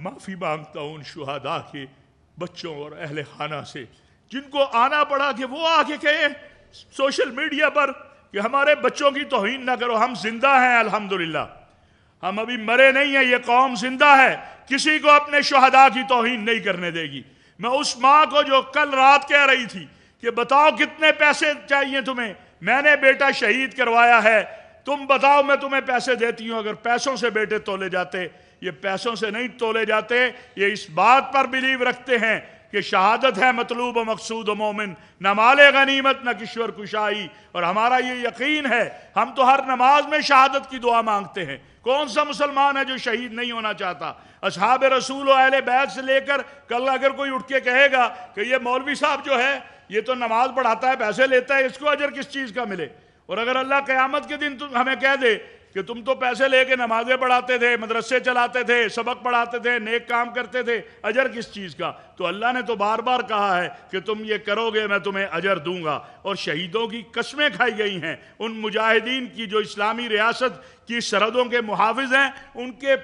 معافی مانگتا ہوں ان شہداء کے بچوں اور اہل خانہ سے جن کو آنا پڑا کہ وہ آگے کہیں سوشل میڈیا پر کہ ہمارے بچوں کی توہین نہ کرو. ہم زندہ ہیں الحمدللہ, ہم ابھی مرے نہیں ہیں, یہ قوم زندہ ہے, کسی کو اپنے شہداء کی توہین نہیں کرنے دے گی. میں اس ماں کو جو کل رات کہہ رہی تھی کہ بتاؤ کتنے پیسے چاہیے تمہیں, میں نے بیٹا شہید کروایا ہے, تم بتاؤ میں تمہیں پیسے دیتی ہوں. اگر پیسوں سے بیٹے تولے جاتے, یہ پیسوں سے نہیں تولے جاتے, یہ اس بات پر بلیو رکھتے ہیں کہ شہادت ہے مطلوب و مقصود و مومن, نہ مال غنیمت نہ کشور کشائی. اور ہمارا یہ یقین ہے, ہم تو ہر نماز میں شہادت کی دعا مانگتے ہیں. کون سا مسلمان ہے جو شہید نہیں ہونا چاہتا؟ اصحاب رسول و اہل بیت سے لے کر کل اگر کوئی اٹھ کے کہے گا کہ یہ مولوی صاحب جو ہے یہ تو نماز پڑھاتا ہے, پیسے لیتا ہے, اس کو اجر کس چیز کا ملے؟ اور اگر اللہ قیامت کے دن ہمیں کہہ دے کہ تم تو پیسے لے کے نمازیں پڑھاتے تھے, مدرسے چلاتے تھے, سبق پڑھاتے تھے, نیک کام کرتے تھے, اجر کس چیز کا؟ تو اللہ نے تو بار بار کہا ہے کہ تم یہ کرو گے میں تمہیں اجر دوں گا. اور شہیدوں کی قسمیں کھائی گئی ہیں, ان مجاہدین کی جو اسلامی ریاست کی سرحدوں کے محافظ ہیں, ان کے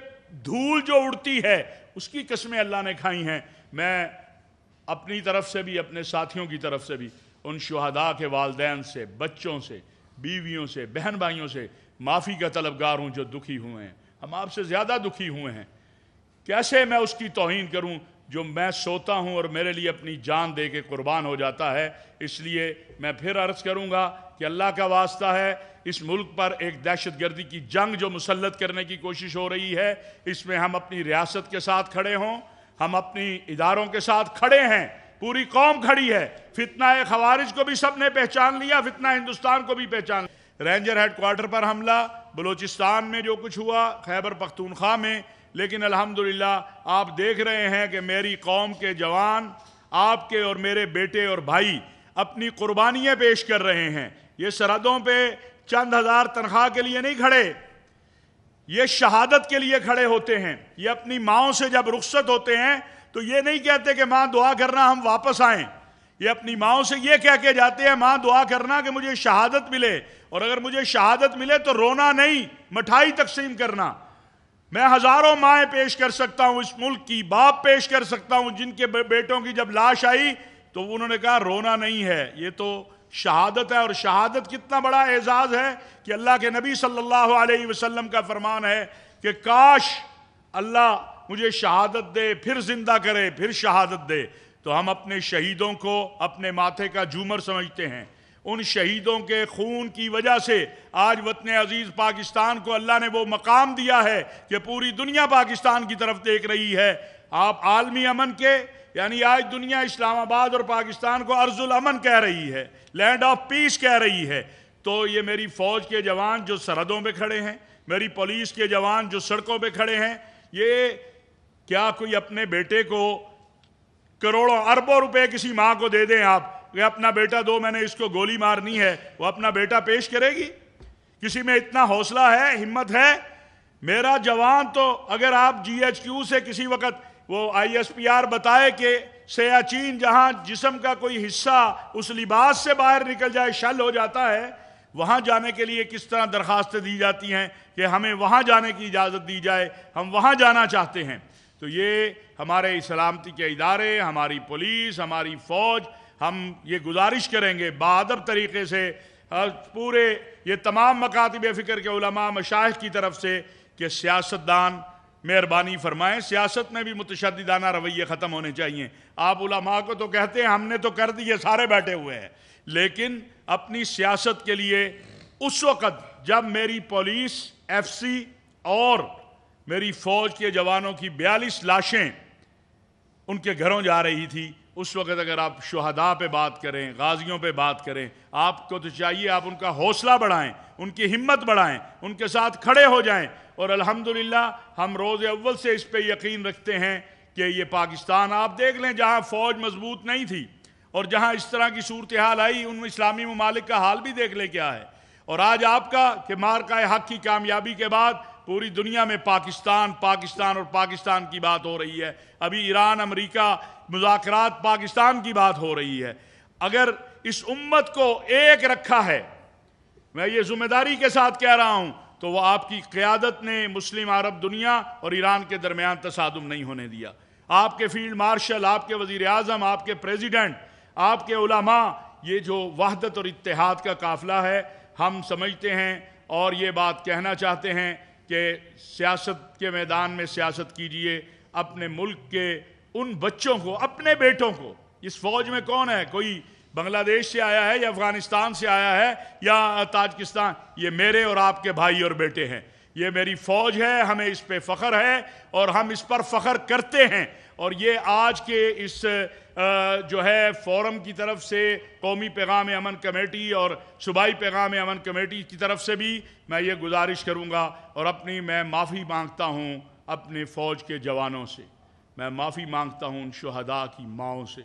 دھول جو اڑتی ہے اس کی قسمیں اللہ نے کھائی ہیں. میں اپنی طرف سے بھی, اپنے ساتھیوں کی طرف سے بھی ان شہداء کے والدین سے, بچوں سے, بیویوں سے, بہن بھائیوں سے معافی کا طلبگار ہوں جو دکھی ہوئے ہیں. ہم آپ سے زیادہ دکھی ہوئے ہیں. کیسے میں اس کی توہین کروں جو میں سوتا ہوں اور میرے لیے اپنی جان دے کے قربان ہو جاتا ہے؟ اس لیے میں پھر عرض کروں گا کہ اللہ کا واسطہ ہے, اس ملک پر ایک دہشت گردی کی جنگ جو مسلط کرنے کی کوشش ہو رہی ہے, اس میں ہم اپنی ریاست کے ساتھ کھڑے ہوں, ہم اپنی اداروں کے ساتھ کھڑے ہیں, پوری قوم کھڑی ہے. فتنہ خوارج کو بھی سب نے پہچان لیا, فتنہ ہندوستان کو بھی پہچان لیا. رینجر ہیڈ کوارٹر پر حملہ, بلوچستان میں جو کچھ ہوا, خیبر پختونخوا میں, لیکن الحمدللہ آپ دیکھ رہے ہیں کہ میری قوم کے جوان, آپ کے اور میرے بیٹے اور بھائی اپنی قربانیاں پیش کر رہے ہیں. یہ سرحدوں پہ چند ہزار تنخواہ کے لیے نہیں کھڑے, یہ شہادت کے لیے کھڑے ہوتے ہیں. یہ اپنی ماؤں سے جب رخصت ہوتے ہیں تو یہ نہیں کہتے کہ ماں دعا کرنا ہم واپس آئیں, یہ اپنی ماؤں سے یہ کہہ کے جاتے ہیں ماں دعا کرنا کہ مجھے شہادت ملے, اور اگر مجھے شہادت ملے تو رونا نہیں, مٹھائی تقسیم کرنا. میں ہزاروں مائیں پیش کر سکتا ہوں, اس ملک کی باپ پیش کر سکتا ہوں جن کے بیٹوں کی جب لاش آئی تو انہوں نے کہا رونا نہیں ہے, یہ تو شہادت ہے. اور شہادت کتنا بڑا اعزاز ہے کہ اللہ کے نبی صلی اللہ علیہ وسلم کا فرمان ہے کہ کاش اللہ مجھے شہادت دے, پھر زندہ کرے, پھر شہادت دے. تو ہم اپنے شہیدوں کو اپنے ماتھے کا جھومر سمجھتے ہیں. ان شہیدوں کے خون کی وجہ سے آج وطن عزیز پاکستان کو اللہ نے وہ مقام دیا ہے کہ پوری دنیا پاکستان کی طرف دیکھ رہی ہے. آپ عالمی امن کے, یعنی آج دنیا اسلام آباد اور پاکستان کو ارض الامن کہہ رہی ہے, لینڈ آف پیس کہہ رہی ہے. تو یہ میری فوج کے جوان جو سرحدوں پہ کھڑے ہیں, میری پولیس کے جوان جو سڑکوں پہ کھڑے ہیں, یہ کیا کوئی اپنے بیٹے کو کروڑوں اربوں روپے کسی ماں کو دے دیں آپ کہ اپنا بیٹا دو, میں نے اس کو گولی مارنی ہے, وہ اپنا بیٹا پیش کرے گی؟ کسی میں اتنا حوصلہ ہے, ہمت ہے؟ میرا جوان تو اگر آپ جی ایچ کیو سے کسی وقت وہ آئی ایس پی آر بتائے کہ سیاچین جہاں جسم کا کوئی حصہ اس لباس سے باہر نکل جائے, شل ہو جاتا ہے, وہاں جانے کے لیے کس طرح درخواستیں دی جاتی ہیں کہ ہمیں وہاں جانے کی اجازت دی جائے, ہم وہاں جانا چاہتے ہیں. تو یہ ہمارے سلامتی کے ادارے, ہماری پولیس, ہماری فوج, ہم یہ گزارش کریں گے باادب طریقے سے پورے یہ تمام مکاتب فکر کے علماء مشائخ کی طرف سے کہ سیاستدان مہربانی فرمائیں, سیاست میں بھی متشددانہ رویے ختم ہونے چاہیے. آپ علماء کو تو کہتے ہیں ہم نے تو کر دیے, سارے بیٹھے ہوئے ہیں, لیکن اپنی سیاست کے لیے اس وقت جب میری پولیس, ایف سی اور میری فوج کے جوانوں کی 42 لاشیں ان کے گھروں جا رہی تھی, اس وقت اگر آپ شہداء پہ بات کریں, غازیوں پہ بات کریں, آپ کو تو چاہیے آپ ان کا حوصلہ بڑھائیں, ان کی ہمت بڑھائیں, ان کے ساتھ کھڑے ہو جائیں. اور الحمدللہ ہم روز اول سے اس پہ یقین رکھتے ہیں کہ یہ پاکستان, آپ دیکھ لیں جہاں فوج مضبوط نہیں تھی اور جہاں اس طرح کی صورتحال آئی, ان اسلامی ممالک کا حال بھی دیکھ لیں کیا ہے. اور آج آپ کا کہ مارکہ حق کی کامیابی کے بعد پوری دنیا میں پاکستان پاکستان اور پاکستان کی بات ہو رہی ہے. ابھی ایران امریکہ مذاکرات, پاکستان کی بات ہو رہی ہے. اگر اس امت کو ایک رکھا ہے, میں یہ ذمہ داری کے ساتھ کہہ رہا ہوں, تو وہ آپ کی قیادت نے مسلم عرب دنیا اور ایران کے درمیان تصادم نہیں ہونے دیا. آپ کے فیلڈ مارشل، آپ کے وزیر اعظم، آپ کے پریزیڈنٹ، آپ کے علماء، یہ جو وحدت اور اتحاد کا قافلہ ہے، ہم سمجھتے ہیں اور یہ بات کہنا چاہتے ہیں کہ سیاست کے میدان میں سیاست کیجئے. اپنے ملک کے ان بچوں کو، اپنے بیٹوں کو، اس فوج میں کون ہے؟ کوئی بنگلہ دیش سے آیا ہے یا افغانستان سے آیا ہے یا تاجکستان؟ یہ میرے اور آپ کے بھائی اور بیٹے ہیں. یہ میری فوج ہے، ہمیں اس پہ فخر ہے اور ہم اس پر فخر کرتے ہیں. اور یہ آج کے اس جو ہے فورم کی طرف سے، قومی پیغام امن کمیٹی اور صوبائی پیغام امن کمیٹی کی طرف سے بھی میں یہ گزارش کروں گا اور میں معافی مانگتا ہوں اپنے فوج کے جوانوں سے، میں معافی مانگتا ہوں ان شہداء کی ماؤں سے.